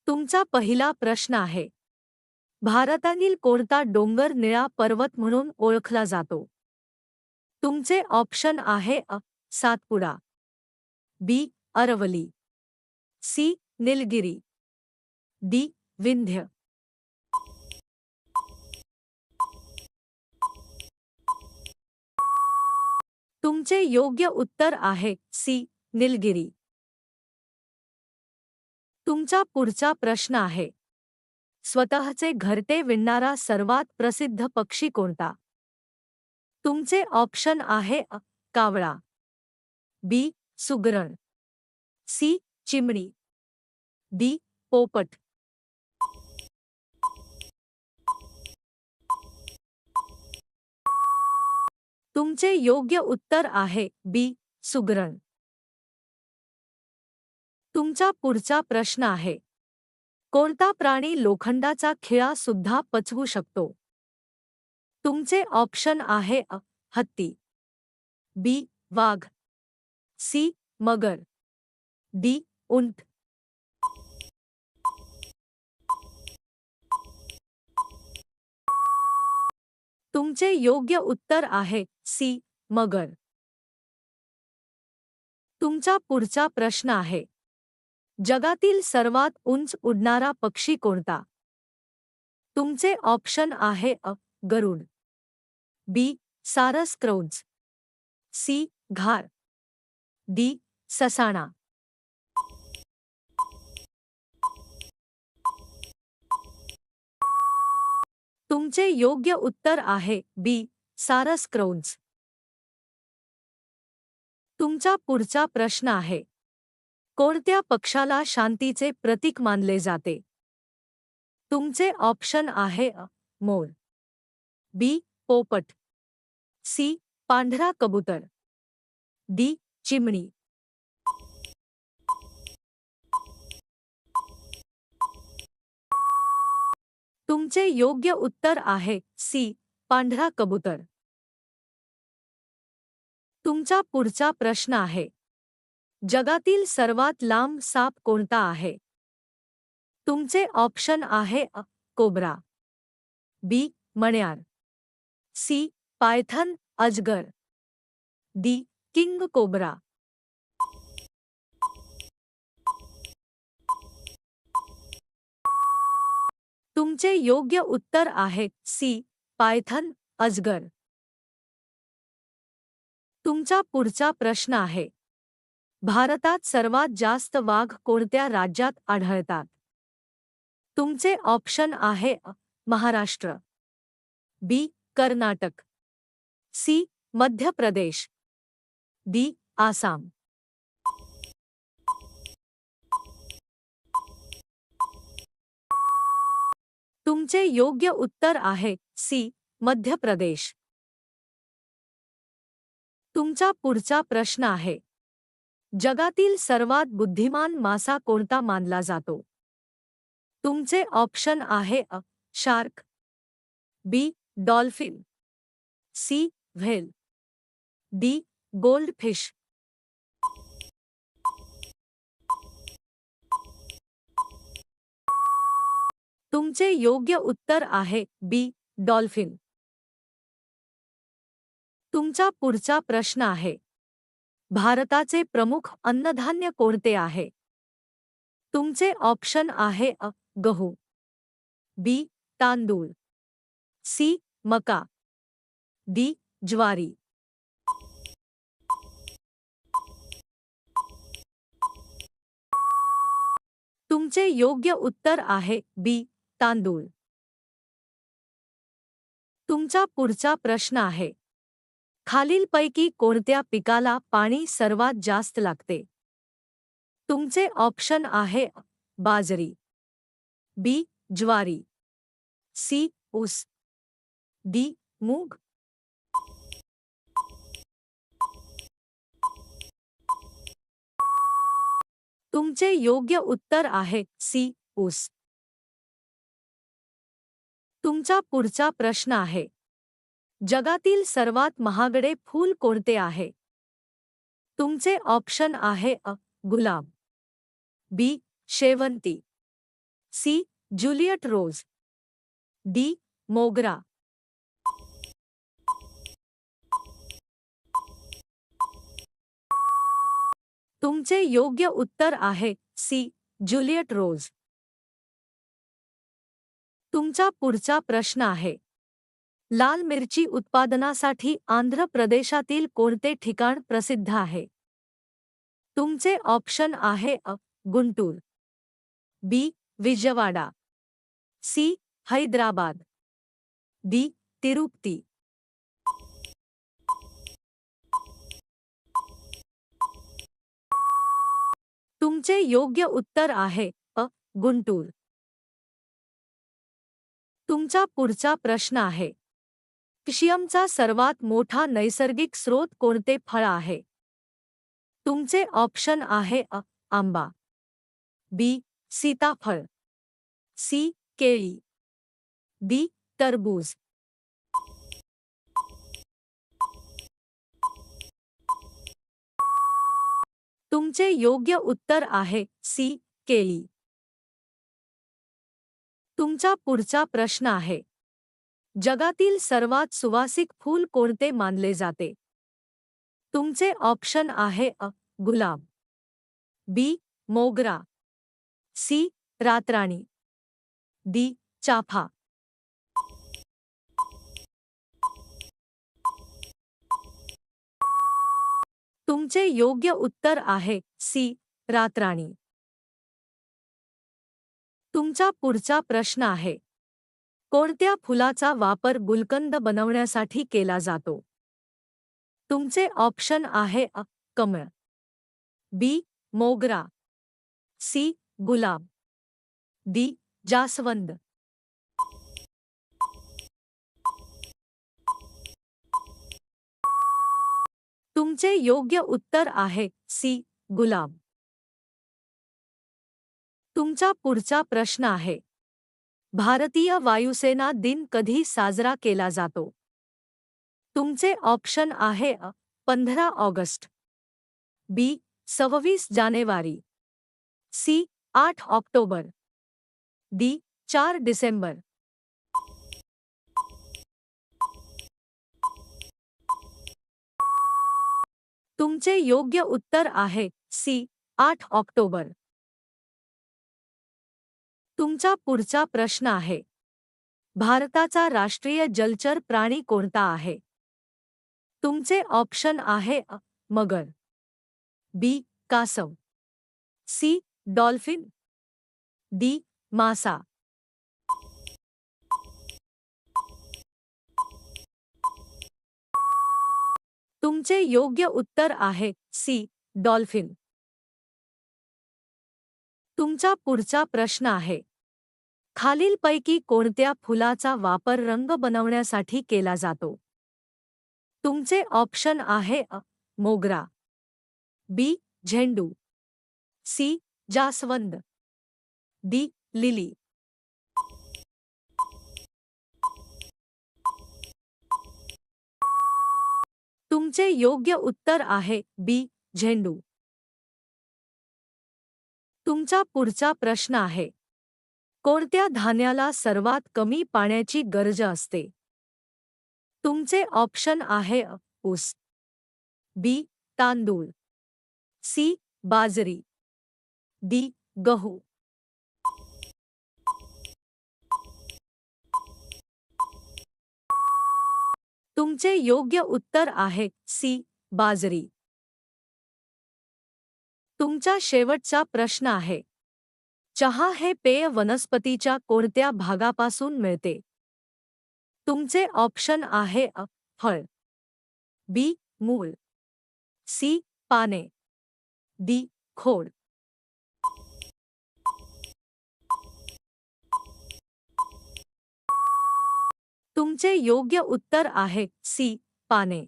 तुमचा पहिला प्रश्न आहे, भारतातील कोणता डोंगर निळा पर्वत म्हणून ओळखला जातो? तुमचे ऑप्शन आहे सातपुडा, बी अरवली, सी निलगिरी, डी विंध्य. तुमचे योग्य उत्तर आहे सी निलगिरी. तुमचा पुढचा प्रश्न आहे, स्वतःचे घरटे विणणारा सर्वात प्रसिद्ध पक्षी कोणता? तुमचे ऑप्शन आहे कावळा, बी सुगरण, सी चिमणी, डी पोपट. तुमचे योग्य उत्तर आहे बी सुगरण. तुमचा पुढचा प्रश्न आहे, कोणता प्राणी लोखंडाचा खिळा सुद्धा पचवू शकतो? तुमचे ऑप्शन आहे हत्ती, बी वाघ, सी मगर, डी उंट. तुमचे योग्य उत्तर आहे सी मगर. तुमचा पुढचा प्रश्न आहे, जगातील सर्वात उंच उडणारा पक्षी कोणता? तुमचे ऑप्शन आहे गरुड, बी सारस क्रौंच, सी घार, डी ससाणा. तुमचे योग्य उत्तर आहे बी सारस क्रौंच. तुमचा पुढचा प्रश्न आहे, कोणत्या पक्षाला शांतीचे प्रतीक मानले जाते? तुमचे ऑप्शन आहे मोर, बी पोपट, सी पांढरा कबूतर, डी चिमणी. तुमचे योग्य उत्तर आहे सी पांढरा कबूतर. तुमचा पुढचा प्रश्न आहे, जगातील सर्वात लांब साप कोणता आहे? तुमचे ऑप्शन आहे कोब्रा, बी मण्यार, सी पायथन अजगर, डी किंग कोब्रा. तुमचे योग्य उत्तर आहे सी पायथन अजगर. तुमचा पुढचा प्रश्न आहे, भारतात सर्वात जास्त वाघ कोणत्या राज्यात आढळतात? तुमचे ऑप्शन आहे महाराष्ट्र, बी कर्नाटक, सी मध्य प्रदेश, डी आसाम. तुमचे योग्य उत्तर आहे सी मध्य प्रदेश. तुमचा पुढचा प्रश्न आहे, जगातील सर्वात बुद्धिमान मासा कोणता मानला जातो? तुमचे ऑप्शन आहे shark, B dolphin, C whale, D goldfish. तुमचे योग्य उत्तर आहे बी डॉल्फिन. तुमचा पुढचा प्रश्न आहे, भारताचे प्रमुख अन्नधान्य कोणते आहे? तुमचे ऑप्शन आहे गहू, बी तांदूळ, सी मका, डी ज्वारी. तुमचे योग्य उत्तर आहे बी तांदूळ. तुमचा पुढचा प्रश्न आहे, खालीलपैकी कोणत्या पिकाला पाणी सर्वात जास्त लागते? तुमचे ऑप्शन आहे बाजरी, बी ज्वारी, सी ऊस, डी मूग. तुमचे योग्य उत्तर आहे सी ऊस. तुमचा पुढचा प्रश्न आहे, जगातील सर्वात महागडे फूल कोणते आहे? तुमचे ऑप्शन आहे गुलाब, बी शेवंती, सी ज्युलियट रोज, डी मोगरा. तुमचे योग्य उत्तर आहे सी ज्युलियट रोज. तुमचा पुढचा प्रश्न आहे, लाल मिरची उत्पादनासाठी आंध्र प्रदेशातील कोणते ठिकाण प्रसिद्ध आहे? तुमचे ऑप्शन आहे अ गुंटूर, बी विजयवाडा, सी हैदराबाद, डी तिरुपती. तुमचे योग्य उत्तर आहे अ गुंटूर. तुमचा पुढचा प्रश्न आहे, कॅल्शियमचा सर्वात मोठा नैसर्गिक स्रोत कोणते फळ आहे? तुमचे ऑप्शन आहे अ आंबा, बी सीताफळ, सी केळी, डी टरबूज. तुमचे योग्य उत्तर आहे सी केळी. तुमचा पुढचा प्रश्न आहे, जगातील सर्वात सुवासिक फूल कोणते मानले जाते? तुमचे ऑप्शन आहे अ गुलाब, बी मोगरा, सी रातराणी, डी चाफा. तुमचे योग्य उत्तर आहे सी रातराणी. तुमचा पुढचा प्रश्न आहे, कोणत्या फुलाचा वापर गुलकंद बनवण्यासाठी केला जातो? तुमचे ऑप्शन आहे अ कमळ, बी मोगरा, सी गुलाब, डी जास्वंद. तुमचे योग्य उत्तर आहे सी गुलाब. तुमचा पुढचा प्रश्न आहे, भारतीय वायुसेना दिन कधी साजरा केला जातो? तुमचे ऑप्शन आहे अ 15 ऑगस्ट, बी 26 जानेवारी, सी 8 ऑक्टोबर, डी 4 डिसेंबर. तुमचे योग्य उत्तर आहे सी 8 ऑक्टोबर. तुमचा पुढचा प्रश्न आहे, भारताचा राष्ट्रीय जलचर प्राणी कोणता आहे? तुमचे ऑप्शन आहे अ मगर, बी कासव, सी डॉल्फिन, डी मासा. तुमचे योग्य उत्तर आहे सी डॉल्फिन. तुमचा पुढचा प्रश्न आहे, खालीलपैकी कोणत्या फुलाचा वापर रंग बनवण्यासाठी केला जातो? तुमचे ऑप्शन आहे अ मोगरा, बी झेंडू, सी जास्वंद, डी लिली. तुमचे योग्य उत्तर आहे बी झेंडू. तुमचा पुढचा प्रश्न आहे, कोणत्या धान्याला सर्वात कमी पाण्याची गरज असते? तुमचे ऑप्शन आहे अ ऊस, बी तांदूळ, सी बाजरी, डी गहू. तुमचे योग्य उत्तर आहे सी बाजरी. तुमचा शेवटचा प्रश्न आहे, चहा हे पेय वनस्पतीच्या कोणत्या भागापासून मिळते? तुमचे ऑप्शन आहे अ फळ, बी मूळ, सी पाने, डी खोड. तुमचे योग्य उत्तर आहे सी पाने.